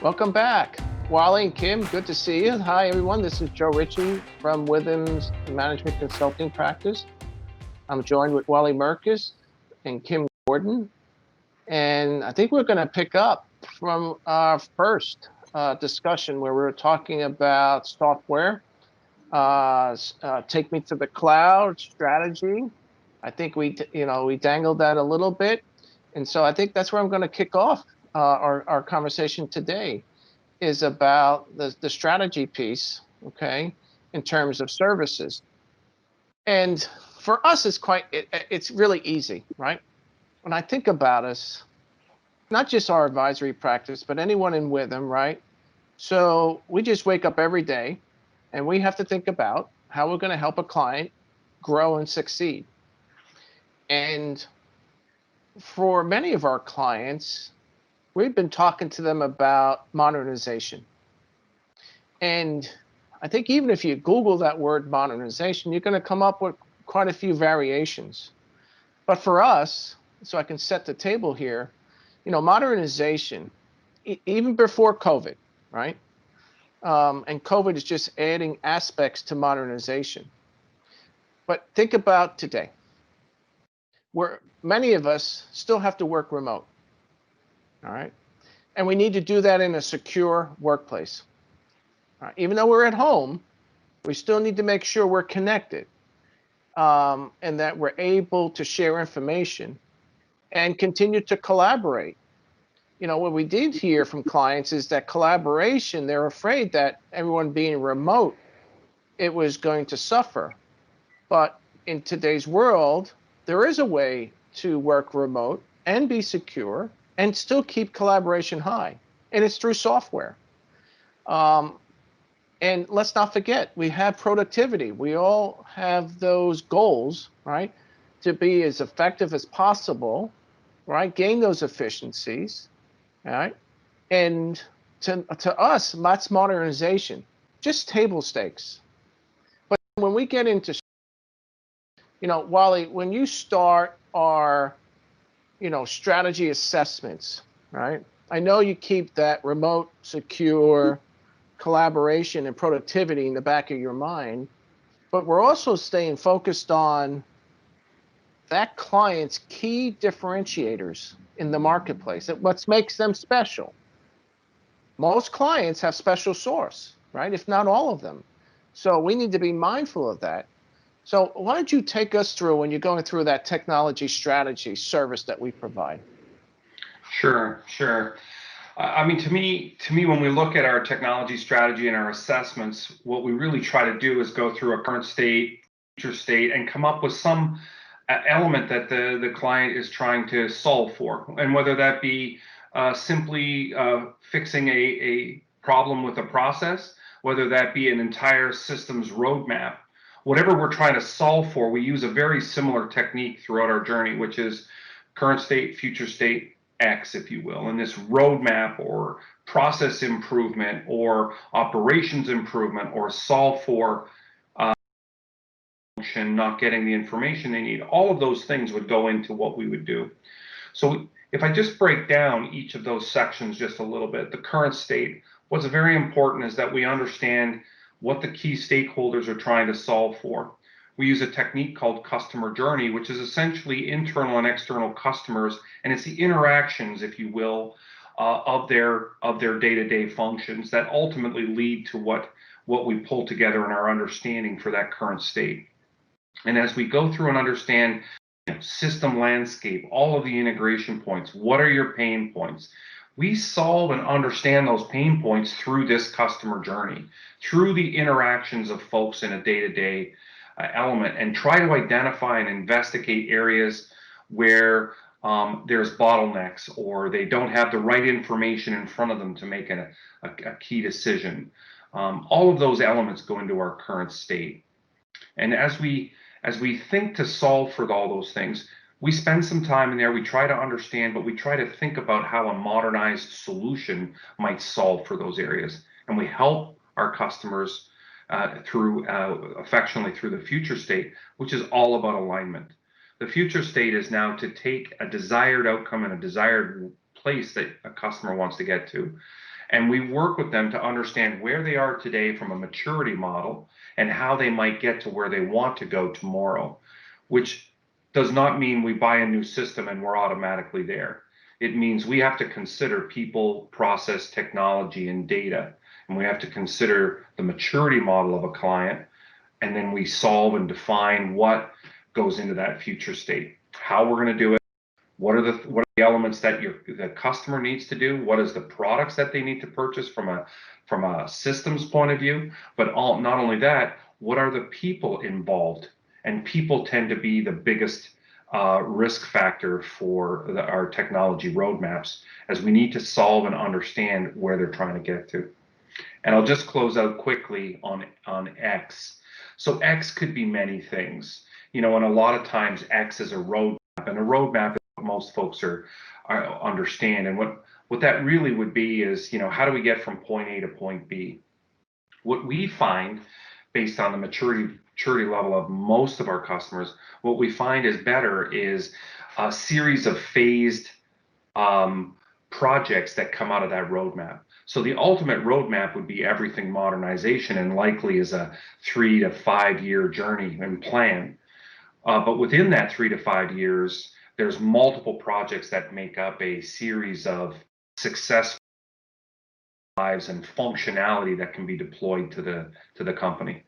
Welcome back. Wally and Kim, good to see you. Hi, everyone. This is Joe Ritchie from Withum's Management Consulting Practice. I'm joined with Wally Merkis and Kim Gordon. And I think we're going to pick up from our first discussion where we were talking about software, take me to the cloud strategy. I think we dangled that a little bit. And so I think that's where I'm going to kick off our conversation today. Is about the strategy piece, okay, in terms of services. And for us, it's really easy, right? When I think about us, not just our advisory practice, but anyone in Withum, right? So we just wake up every day and we have to think about how we're going to help a client grow and succeed. And for many of our clients, we've been talking to them about modernization. And I think even if you Google that word modernization, you're going to come up with quite a few variations. But for us, so I can set the table here, modernization, even before COVID, right? And COVID is just adding aspects to modernization. But think about today, where many of us still have to work remote, all right? And we need to do that in a secure workplace. Even though we're at home, we still need to make sure we're connected and that we're able to share information and continue to collaborate. What we did hear from clients is that collaboration, they're afraid that everyone being remote, it was going to suffer. But in today's world, there is a way to work remote and be secure and still keep collaboration high. And it's through software. And let's not forget, we have productivity. We all have those goals, right? To be as effective as possible, right? Gain those efficiencies, all right? And to us, that's modernization, just table stakes. But when we get into, Wally, when you start our, strategy assessments, right? I know you keep that remote, secure, collaboration and productivity in the back of your mind, but we're also staying focused on that client's key differentiators in the marketplace, what makes them special. Most clients have special source, right? If not all of them. So we need to be mindful of that. So why don't you take us through when you're going through that technology strategy service that we provide? Sure. I mean, to me, when we look at our technology strategy and our assessments, what we really try to do is go through a current state, future state, and come up with some element that the client is trying to solve for. And whether that be simply fixing a problem with a process, whether that be an entire systems roadmap, whatever we're trying to solve for, we use a very similar technique throughout our journey, which is current state, future state, X, if you will, and this roadmap or process improvement or operations improvement or solve for function not getting the information they need. All of those things would go into what we would do. So if I just break down each of those sections just a little bit, the current state, what's very important is that we understand what the key stakeholders are trying to solve for. We use a technique called customer journey, which is essentially internal and external customers, and it's the interactions, if you will, of their day-to-day functions that ultimately lead to what we pull together in our understanding for that current state. And as we go through and understand system landscape, all of the integration points, what are your pain points? We solve and understand those pain points through this customer journey, through the interactions of folks in a day-to-day element, and try to identify and investigate areas where there's bottlenecks or they don't have the right information in front of them to make a key decision. All of those elements go into our current state. And as we think to solve for all those things, we spend some time in there, we try to understand, but we try to think about how a modernized solution might solve for those areas. And we help our customers affectionately through the future state, which is all about alignment. The future state is now to take a desired outcome and a desired place that a customer wants to get to, And we work with them to understand where they are today from a maturity model and how they might get to where they want to go tomorrow, which does not mean we buy a new system and we're automatically there. It means we have to consider people, process, technology, and data. And we have to consider the maturity model of a client. And then we solve and define what goes into that future state, how we're going to do it. What are the elements that the customer needs to do? What is the products that they need to purchase from a systems point of view? But not only that, what are the people involved? And people tend to be the biggest risk factor for our technology roadmaps, as we need to solve and understand where they're trying to get to. And I'll just close out quickly on X. So X could be many things, and a lot of times X is a roadmap, and a roadmap is what most folks understand. And what that really would be is, how do we get from point A to point B? What we find, based on the maturity level of most of our customers, what we find is better is a series of phased projects that come out of that roadmap. So the ultimate roadmap would be everything modernization, and likely is a 3 to 5 year journey and plan. But within that 3 to 5 years, there's multiple projects that make up a series of successful lives and functionality that can be deployed to the company.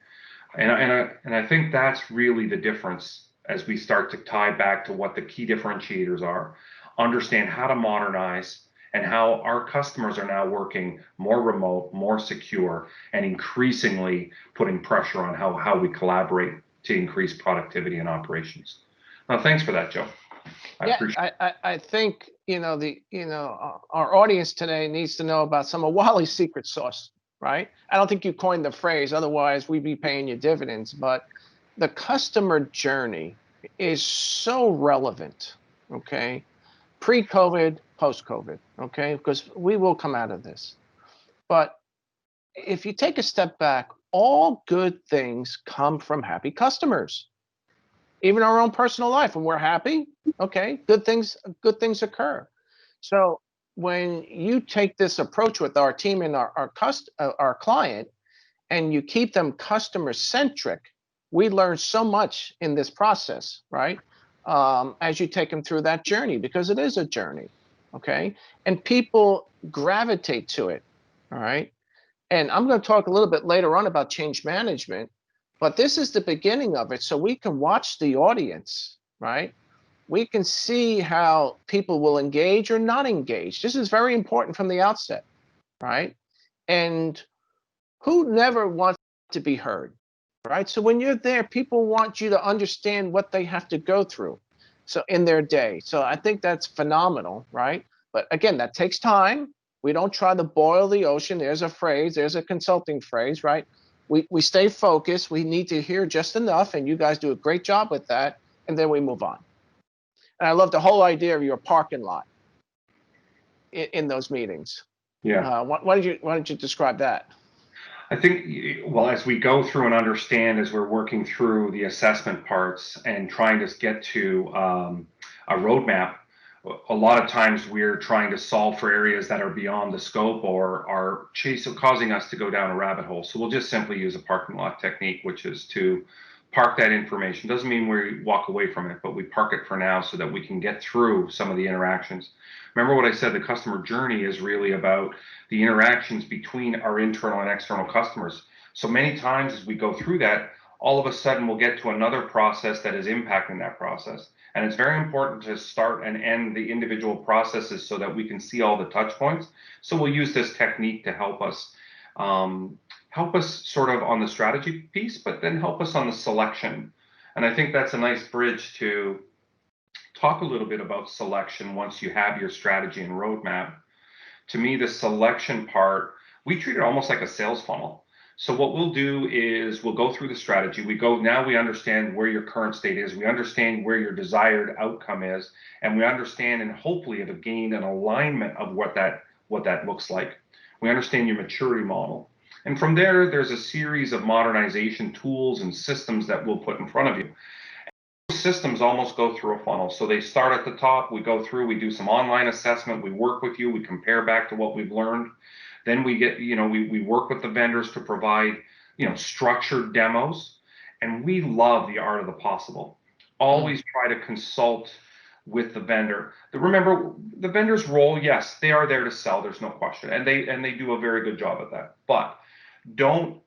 And I think that's really the difference as we start to tie back to what the key differentiators are. Understand how to modernize, and how our customers are now working more remote, more secure, and increasingly putting pressure on how we collaborate to increase productivity and operations. Thanks for that, Joe. I think our audience today needs to know about some of Wally's secret sauce, right? I don't think you coined the phrase, otherwise we'd be paying you dividends. But the customer journey is so relevant, okay? Pre-COVID, post-COVID, okay? Because we will come out of this. But if you take a step back, all good things come from happy customers. Even our own personal life, when we're happy, okay, good things occur. So when you take this approach with our team and our client, and you keep them customer centric, we learn so much in this process, right? As you take them through that journey, because it is a journey, okay? And people gravitate to it, all right? And I'm going to talk a little bit later on about change management, but this is the beginning of it, so we can watch the audience, right? We can see how people will engage or not engage. This is very important from the outset, right? And who never wants to be heard, right? So when you're there, people want you to understand what they have to go through, so in their day. So I think that's phenomenal, right? But again, that takes time. We don't try to boil the ocean. There's a phrase, there's a consulting phrase, right? We stay focused. We need to hear just enough, and you guys do a great job with that, and then we move on. And I love the whole idea of your parking lot in those meetings. Yeah. Why don't you describe that? I think, well, as we go through and understand, as we're working through the assessment parts and trying to get to a roadmap, a lot of times we're trying to solve for areas that are beyond the scope or are causing us to go down a rabbit hole. So we'll just simply use a parking lot technique, which is to park that information. Doesn't mean we walk away from it, but we park it for now so that we can get through some of the interactions. Remember what I said, the customer journey is really about the interactions between our internal and external customers. So many times as we go through that, all of a sudden we'll get to another process that is impacting that process. And it's very important to start and end the individual processes so that we can see all the touch points. So we'll use this technique to help us sort of on the strategy piece, but then help us on the selection. And I think that's a nice bridge to talk a little bit about selection once you have your strategy and roadmap. To me, the selection part, we treat it almost like a sales funnel. So what we'll do is we'll go through the strategy. Now we understand where your current state is. We understand where your desired outcome is, and we understand and hopefully have gained an alignment of what that looks like. We understand your maturity model. And from there, there's a series of modernization tools and systems that we'll put in front of you. Those systems almost go through a funnel. So they start at the top, we go through, we do some online assessment, we work with you, we compare back to what we've learned. Then we get, we work with the vendors to provide, structured demos. And we love the art of the possible. Always try to consult with the vendor. Remember, the vendor's role, yes, they are there to sell. There's no question, and they do a very good job at that. But don't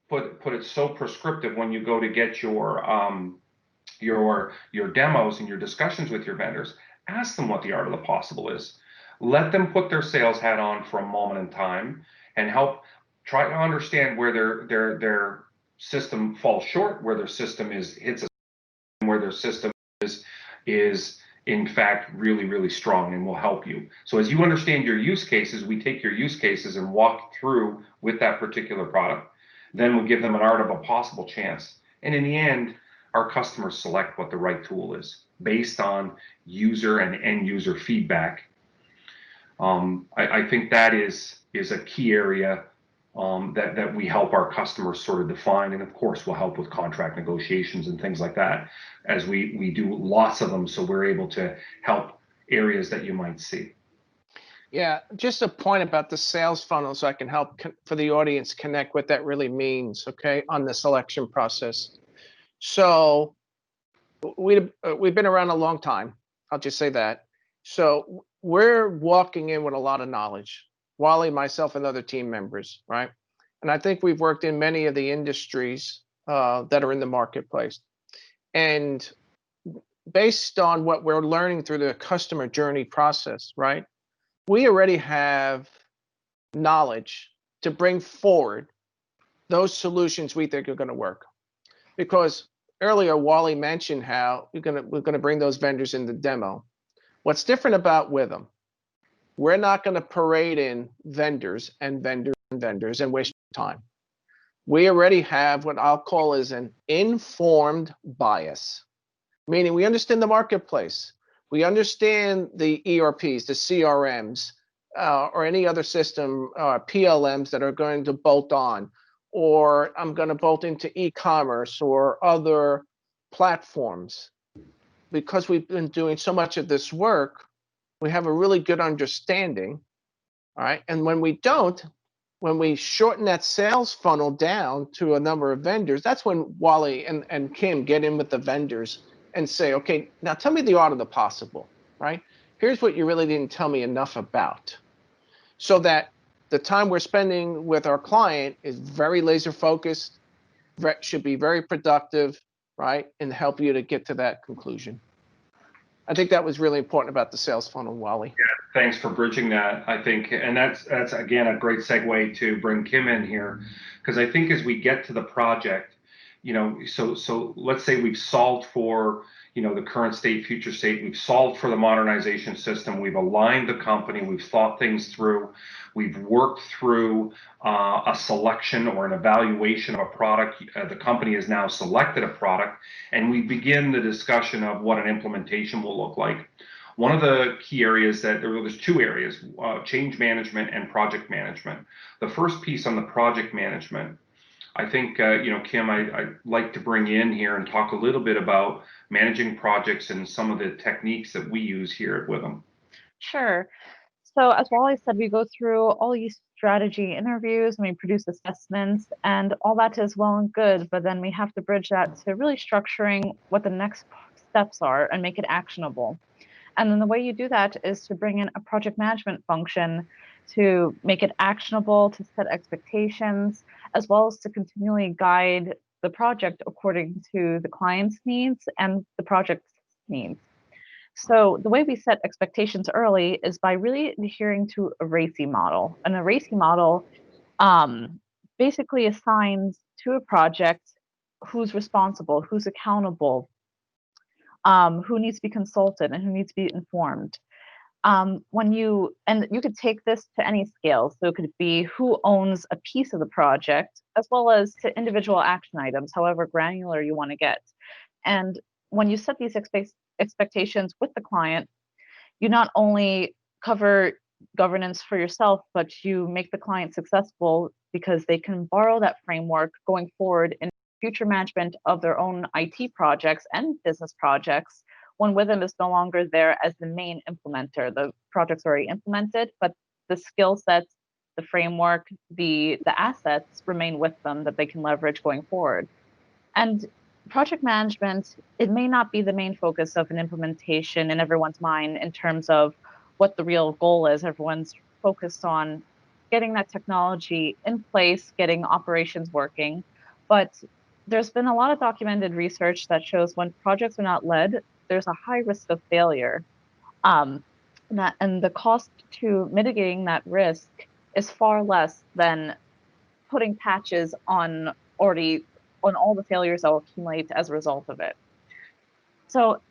put it so prescriptive when you go to get your demos and your discussions with your vendors. Ask them what the art of the possible is. Let them put their sales hat on for a moment in time and help try to understand where their system falls short, where their system hits a, where their system is in fact really strong and will help you. So as you understand your use cases, we take your use cases and walk through with that particular product. Then we give them an art of a possible chance. And in the end, our customers select what the right tool is based on user and end user feedback. I think that is a key area that we help our customers sort of define, and of course we'll help with contract negotiations and things like that, as we do lots of them, so we're able to help areas that you might see. Yeah, just a point about the sales funnel, so I can help for the audience connect what that really means, okay, on the selection process. So we've been around a long time. I'll just say that. So we're walking in with a lot of knowledge, Wally, myself, and other team members, right? And I think we've worked in many of the industries that are in the marketplace. And based on what we're learning through the customer journey process, right? We already have knowledge to bring forward those solutions we think are going to work. Because earlier, Wally mentioned how we're going to bring those vendors in the demo. What's different about Withum? We're not going to parade in vendors and waste time. We already have what I'll call is an informed bias, meaning we understand the marketplace. We understand the ERPs, the CRMs, or any other system, PLMs that are going to bolt on, or I'm going to bolt into e-commerce or other platforms. Because we've been doing so much of this work, we have a really good understanding, all right? And when we shorten that sales funnel down to a number of vendors, that's when Wally and Kim get in with the vendors and say, okay, now tell me the art of the possible, right? Here's what you really didn't tell me enough about. So that the time we're spending with our client is very laser focused, should be very productive, right? And help you to get to that conclusion. I think that was really important about the sales funnel, Wally. Yeah, thanks for bridging that. I think, and that's again a great segue to bring Kim in here, because I think as we get to the project, so let's say we've solved for the current state, future state. We've solved for the modernization system. We've aligned the company. We've thought things through. We've worked through a selection or an evaluation of a product. The company has now selected a product, and we begin the discussion of what an implementation will look like. One of the key areas there's two areas, change management and project management. The first piece on the project management, I think, Kim, I'd like to bring you in here and talk a little bit about managing projects and some of the techniques that we use here at Withum. Sure. So as Wally said, we go through all these strategy interviews and we produce assessments, and all that is well and good, but then we have to bridge that to really structuring what the next steps are and make it actionable. And then the way you do that is to bring in a project management function to make it actionable, to set expectations, as well as to continually guide the project according to the client's needs and the project's needs. So the way we set expectations early is by really adhering to a RACI model. And a RACI model basically assigns to a project who's responsible, who's accountable, who needs to be consulted, and who needs to be informed. And you could take this to any scale. So it could be who owns a piece of the project, as well as to individual action items, however granular you want to get. And when you set these expectations with the client, you not only cover governance for yourself, but you make the client successful because they can borrow that framework going forward in future management of their own IT projects and business projects when Withum is no longer there as the main implementer. The project's already implemented, but the skill sets the framework, the assets remain with them that they can leverage going forward. And project management, it may not be the main focus of an implementation in everyone's mind in terms of what the real goal is. Everyone's focused on getting that technology in place, getting operations working. But there's been a lot of documented research that shows when projects are not led, there's a high risk of failure. And the cost to mitigating that risk is far less than putting patches on all the failures that will accumulate as a result of it. So,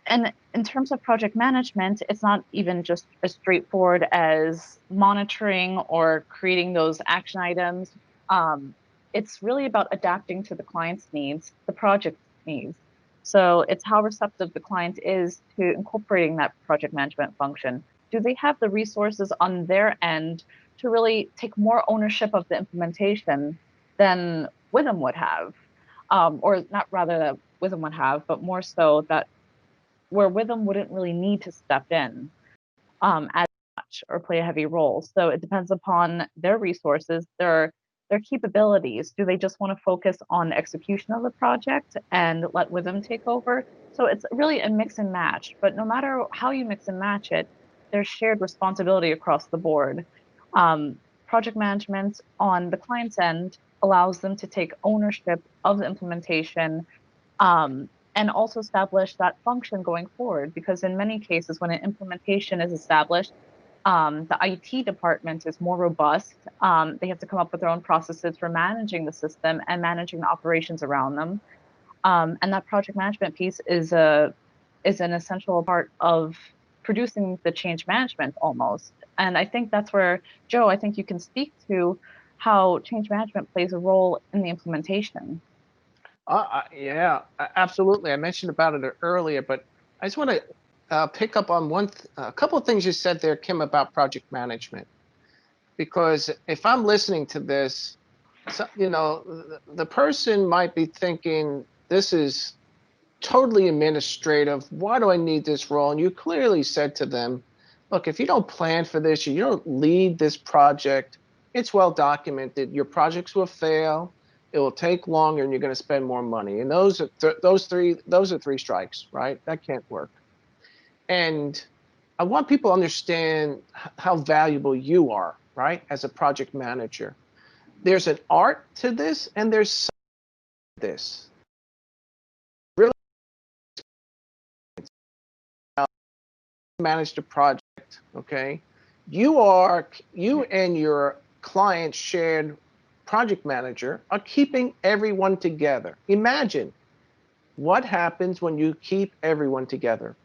and in terms of project management, it's not even just as straightforward as monitoring or creating those action items. It's really about adapting to the client's needs, the project's needs. So it's how receptive the client is to incorporating that project management function. Do they have the resources on their end to really take more ownership of the implementation than Withum would have? Or not rather that Withum would have, but more so that where Withum wouldn't really need to step in as much or play a heavy role. So it depends upon their resources, their capabilities. Do they just want to focus on execution of the project and let Withum take over? So it's really a mix and match. But no matter how you mix and match it, there's shared responsibility across the board. Project management on the client's end allows them to take ownership of the implementation and also establish that function going forward. Because in many cases, when an implementation is established, the IT department is more robust. They have to come up with their own processes for managing the system and managing the operations around them. And that project management piece is an essential part of producing the change management almost. And I think that's where, Joe, I think you can speak to how change management plays a role in the implementation. Yeah, absolutely. I mentioned about it earlier, but I just want to pick up on a couple of things you said there, Kim, about project management. Because if I'm listening to this, the person might be thinking, this is totally administrative. Why do I need this role? And you clearly said to them, look, if you don't plan for this, you don't lead this project, it's well documented. Your projects will fail. It will take longer, and you're going to spend more money. And those are three strikes, right? That can't work. And I want people to understand how valuable you are, right, as a project manager. There's an art to this, and there's this. Really manage the project, okay? You and your client shared project manager are keeping everyone together. Imagine what happens when you keep everyone together,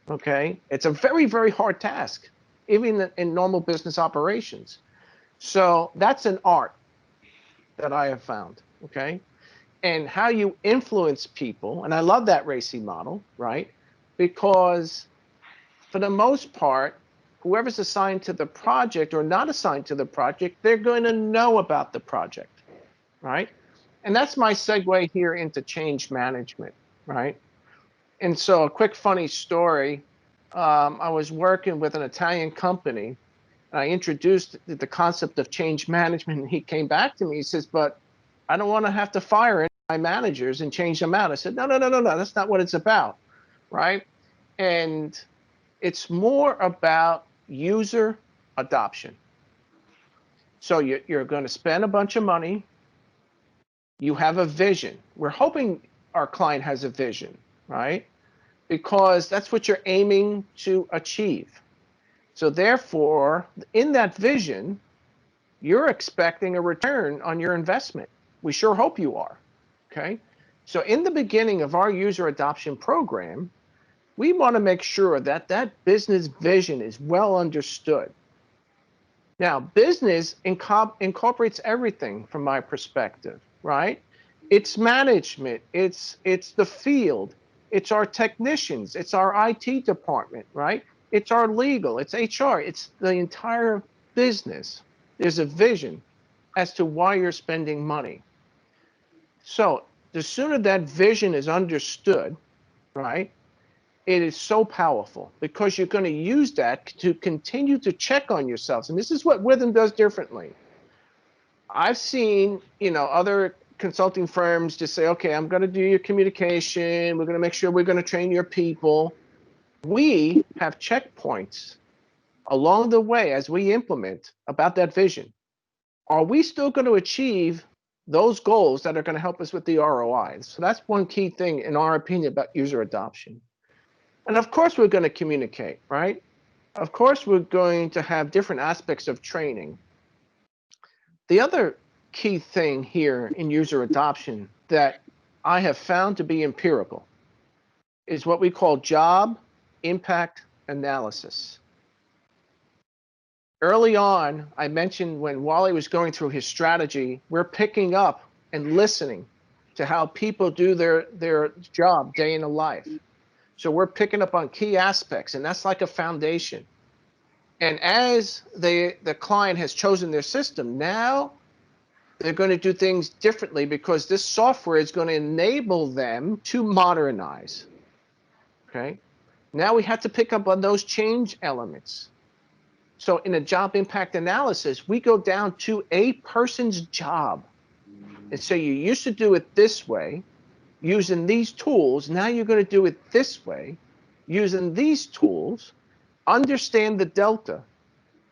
okay? It's a very, very hard task, even in normal business operations. So that's an art that I have found, okay? And how you influence people, and I love that RACI model, right? Because for the most part, whoever's assigned to the project or not assigned to the project, they're going to know about the project, right? And that's my segue here into change management, right? And so a quick funny story, I was working with an Italian company, and I introduced the concept of change management, and he came back to me, he says, but I don't want to have to fire any of my managers and change them out. I said, no, that's not what it's about, right? And it's more about user adoption. So you're going to spend a bunch of money. You have a vision. We're hoping our client has a vision, right? Because that's what you're aiming to achieve. So therefore, in that vision, you're expecting a return on your investment. We sure hope you are, okay? So in the beginning of our user adoption program, we want to make sure that that business vision is well understood. Now, business incorporates everything from my perspective, right? It's management, it's the field, it's our technicians, it's our IT department, right? It's our legal, it's HR, it's the entire business. There's a vision as to why you're spending money. So the sooner that vision is understood, right, it is so powerful because you're going to use that to continue to check on yourselves. And this is what Withum does differently. I've seen, other consulting firms just say, okay, I'm going to do your communication. We're going to make sure we're going to train your people. We have checkpoints along the way as we implement about that vision. Are we still going to achieve those goals that are going to help us with the ROI? So that's one key thing, in our opinion, about user adoption. And of course, we're going to communicate, right? Of course, we're going to have different aspects of training. The other key thing here in user adoption that I have found to be empirical is what we call job impact analysis. Early on, I mentioned when Wally was going through his strategy, we're picking up and listening to how people do their job day in the life. So we're picking up on key aspects, and that's like a foundation. And as the client has chosen their system, now they're going to do things differently because this software is going to enable them to modernize. Okay. Now we have to pick up on those change elements. So in a job impact analysis, we go down to a person's job. And so you used to do it this way, using these tools. Now you're going to do it this way, using these tools. Understand the delta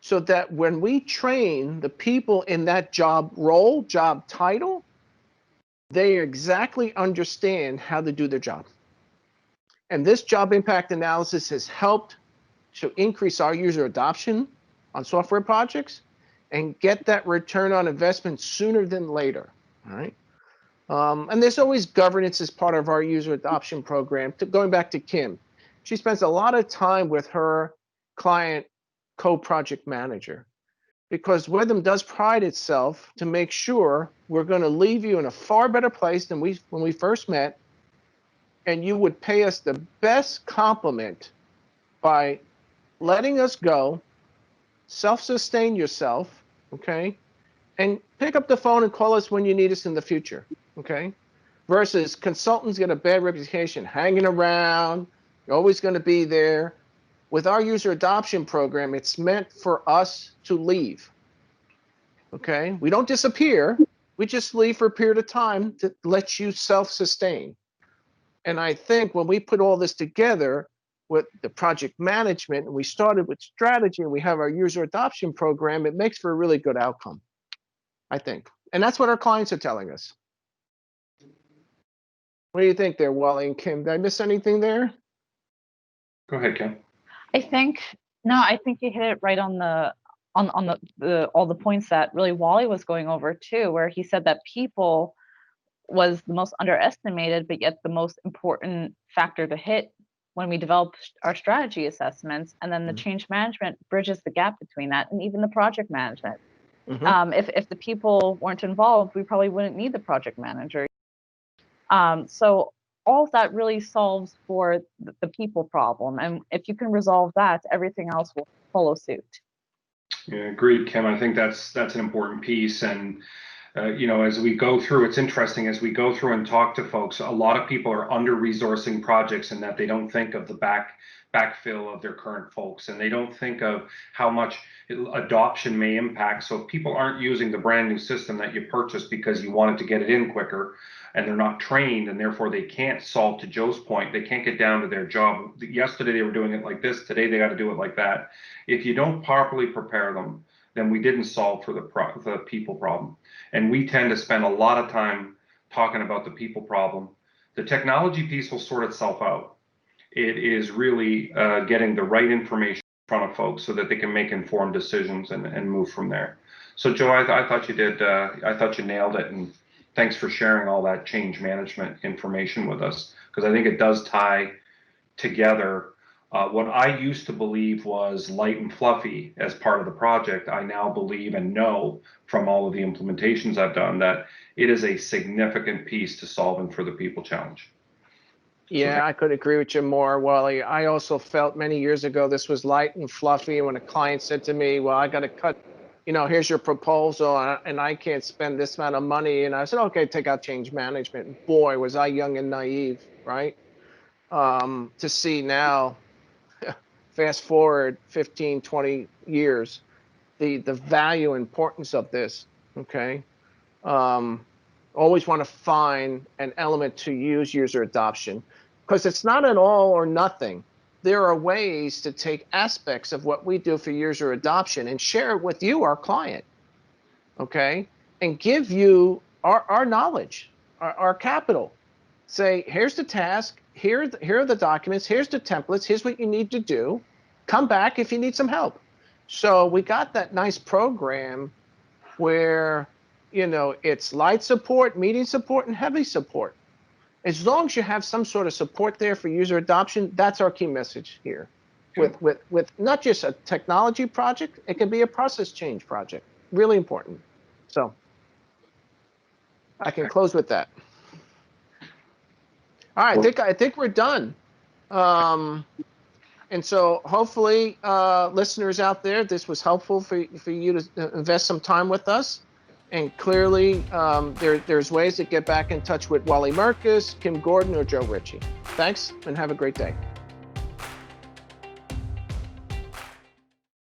so that when we train the people in that job role, job title, they exactly understand how to do their job. And this job impact analysis has helped to increase our user adoption on software projects and get that return on investment sooner than later. All right. And there's always governance as part of our user adoption program. Going back to Kim, she spends a lot of time with her client co-project manager because Withum does pride itself to make sure we're going to leave you in a far better place than when we first met, and you would pay us the best compliment by letting us go, self-sustain yourself, okay, and pick up the phone and call us when you need us in the future, okay? Versus consultants get a bad reputation hanging around, you're always going to be there. With our user adoption program, it's meant for us to leave, okay? We don't disappear, we just leave for a period of time to let you self-sustain. And I think when we put all this together with the project management, and we started with strategy, and we have our user adoption program, it makes for a really good outcome, I think. And that's what our clients are telling us. What do you think there, Wally and Kim? Did I miss anything there? Go ahead, Kim. I think you hit it right on the all the points that really Wally was going over too, where he said that people was the most underestimated, but yet the most important factor to hit when we develop our strategy assessments. And then the change management bridges the gap between that and even the project management. If the people weren't involved, we probably wouldn't need the project manager. So all of that really solves for the people problem. And if you can resolve that, everything else will follow suit. Yeah, agreed, Kim. I think that's an important piece. And as we go through, it's interesting as we go through and talk to folks, a lot of people are under-resourcing projects in that they don't think of the backfill of their current folks, and they don't think of how much adoption may impact. So if people aren't using the brand new system that you purchased because you wanted to get it in quicker, and they're not trained, and therefore they can't solve, to Joe's point, they can't get down to their job. Yesterday they were doing it like this, today they got to do it like that. If you don't properly prepare them, then we didn't solve for the people problem. And we tend to spend a lot of time talking about the people problem. The technology piece will sort itself out. It is really getting the right information in front of folks so that they can make informed decisions and move from there. So Joe, I thought you did, I thought you nailed it, and thanks for sharing all that change management information with us, because I think it does tie together what I used to believe was light and fluffy as part of the project. I now believe and know from all of the implementations I've done that it is a significant piece to solving for the people challenge. Yeah, I could agree with you more, Wally. I also felt many years ago this was light and fluffy. When a client said to me, well, I got to cut, here's your proposal, and I can't spend this amount of money. And I said, okay, take out change management. Boy, was I young and naive, right? to see now, fast forward 15, 20 years, the value and importance of this, okay? Always want to find an element to use user adoption, because it's not an all or nothing. There are ways to take aspects of what we do for user adoption and share it with you, our client, okay? And give you our knowledge, our capital. Say, here's the task, here are the documents, here's the templates, here's what you need to do. Come back if you need some help. So we got that nice program where, you know, it's light support, medium support, and heavy support. As long as you have some sort of support there for user adoption, that's our key message here. With not just a technology project, it can be a process change project. Really important. So I can close with that. All right, I think we're done. And so hopefully, listeners out there, this was helpful for you to invest some time with us. And clearly, there's ways to get back in touch with Wally Merkus, Kim Gordon, or Joe Ritchie. Thanks, and have a great day.